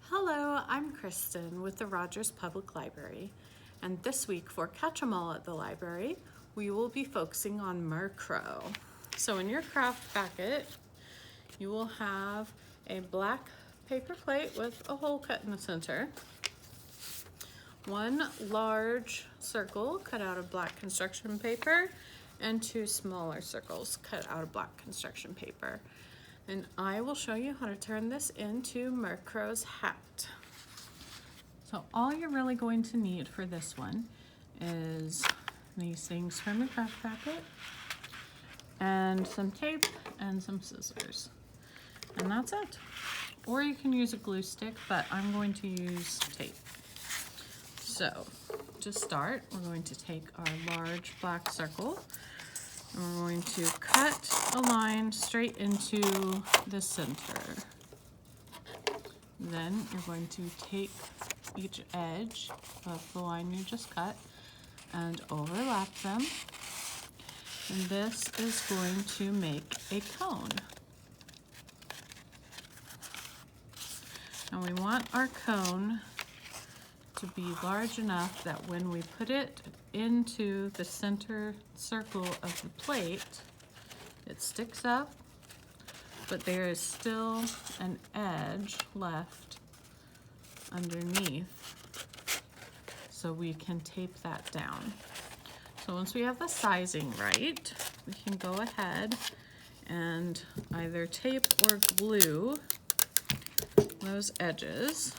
Hello, I'm Kristin with the Rogers Public Library, and this week for Catch 'em All at the library, we will be focusing on Murkrow. So in your craft packet, you will have a black paper plate with a hole cut in the center, one large circle cut out of black construction paper, and two smaller circles cut out of black construction paper. And I will show you how to turn this into Murkrow's hat. So all you're really going to need for this one is these things from your craft packet and some tape and some scissors. And that's it. Or you can use a glue stick, but I'm going to use tape. So to start, we're going to take our large black circle and we're going to cut a line straight into the center. Then you're going to take each edge of the line you just cut and overlap them. And this is going to make a cone. And we want our cone to be large enough that when we put it into the center circle of the plate, it sticks up, but there is still an edge left underneath, so we can tape that down. So once we have the sizing right, we can go ahead and either tape or glue those edges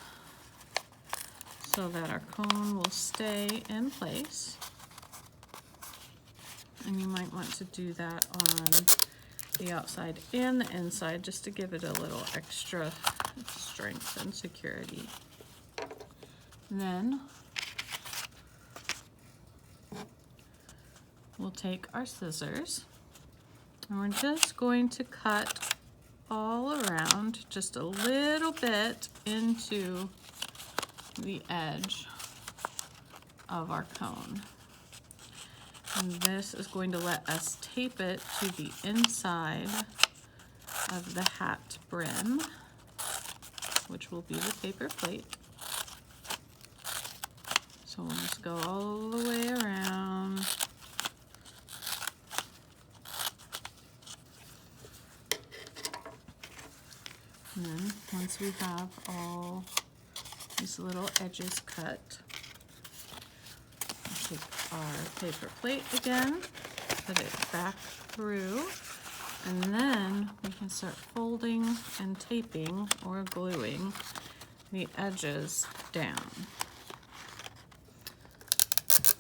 so that our cone will stay in place. And you might want to do that on the outside and the inside just to give it a little extra strength and security. And then we'll take our scissors and we're just going to cut all around just a little bit into the edge of our cone. And this is going to let us tape it to the inside of the hat brim, which will be the paper plate. So we'll just go all the way around. And then once we have all these little edges cut, we'll take our paper plate again, put it back through, and then we can start folding and taping or gluing the edges down.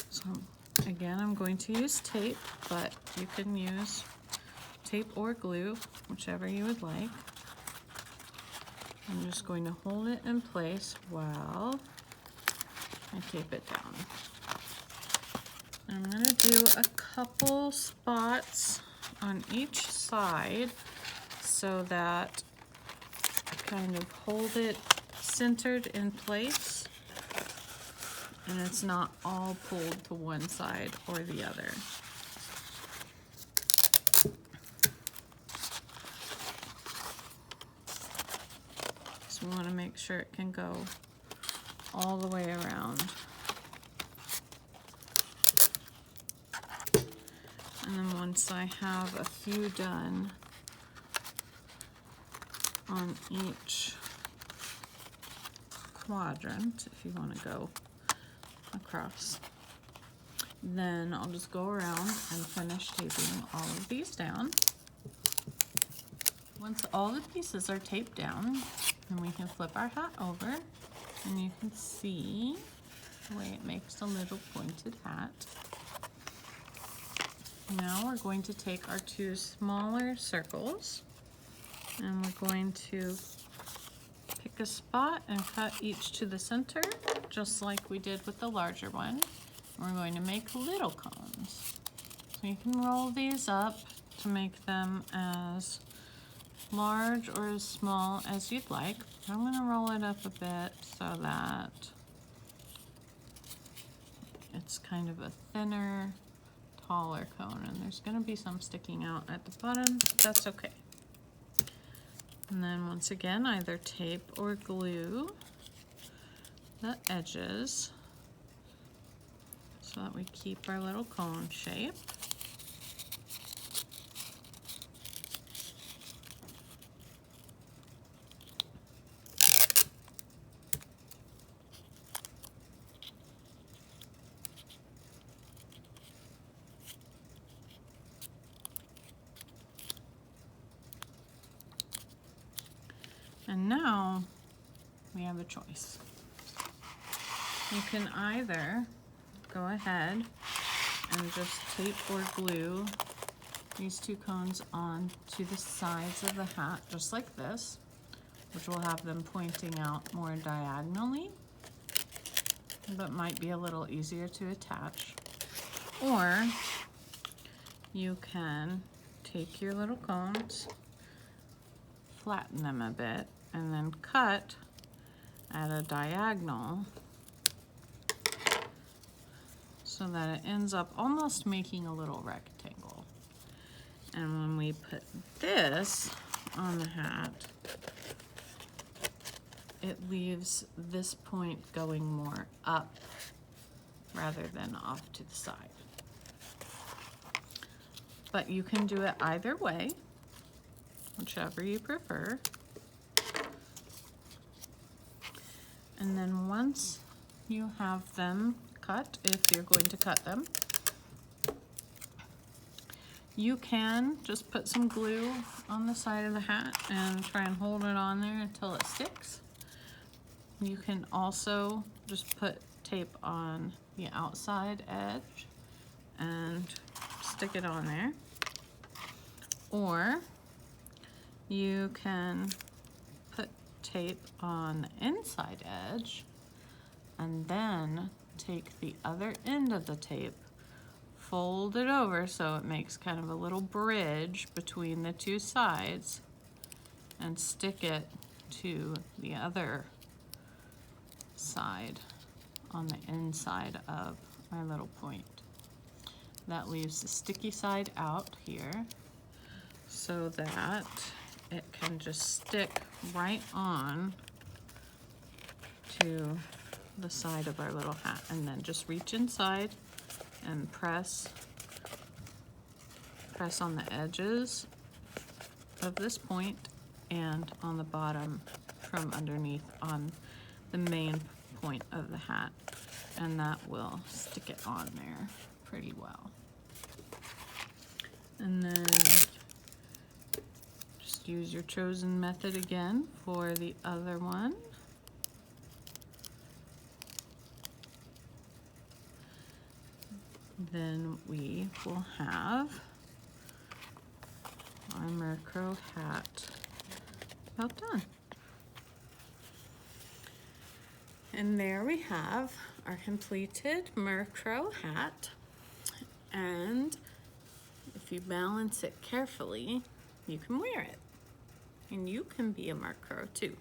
So again, I'm going to use tape, but you can use tape or glue, whichever you would like. I'm just going to hold it in place while I tape it down. I'm going to do a couple spots on each side so that I kind of hold it centered in place and it's not all pulled to one side or the other. So we want to make sure it can go all the way around. And then once I have a few done on each quadrant, if you want to go across, then I'll just go around and finish taping all of these down. Once all the pieces are taped down, then we can flip our hat over and you can see the way it makes a little pointed hat. Now we're going to take our two smaller circles and we're going to pick a spot and cut each to the center, just like we did with the larger one. We're going to make little cones. So you can roll these up to make them as large or as small as you'd like. I'm going to roll it up a bit so that it's kind of a thinner, taller cone, and there's going to be some sticking out at the bottom, but that's okay. And then once again, either tape or glue the edges so that we keep our little cone shape. And now we have a choice. You can either go ahead and just tape or glue these two cones on to the sides of the hat, just like this, which will have them pointing out more diagonally, but might be a little easier to attach. Or you can take your little cones, flatten them a bit, and then cut at a diagonal so that it ends up almost making a little rectangle. And when we put this on the hat, it leaves this point going more up rather than off to the side. But you can do it either way, whichever you prefer. And then once you have them cut, if you're going to cut them, you can just put some glue on the side of the hat and try and hold it on there until it sticks. You can also just put tape on the outside edge and stick it on there. Or you can put tape on the inside edge and then take the other end of the tape, fold it over so it makes kind of a little bridge between the two sides, and stick it to the other side on the inside of our little point. That leaves the sticky side out here so that it can just stick right on to the side of our little hat, and then just reach inside and press on the edges of this point and on the bottom from underneath on the main point of the hat, and that will stick it on there pretty well. And then just use your chosen method again for the other one. Then we will have our Murkrow hat about done. And there we have our completed Murkrow hat. And if you balance it carefully, you can wear it. And you can be a Murkrow too.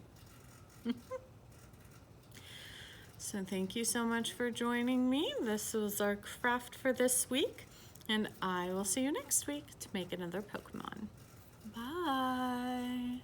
So thank you so much for joining me. This was our craft for this week, and I will see you next week to make another Pokemon. Bye.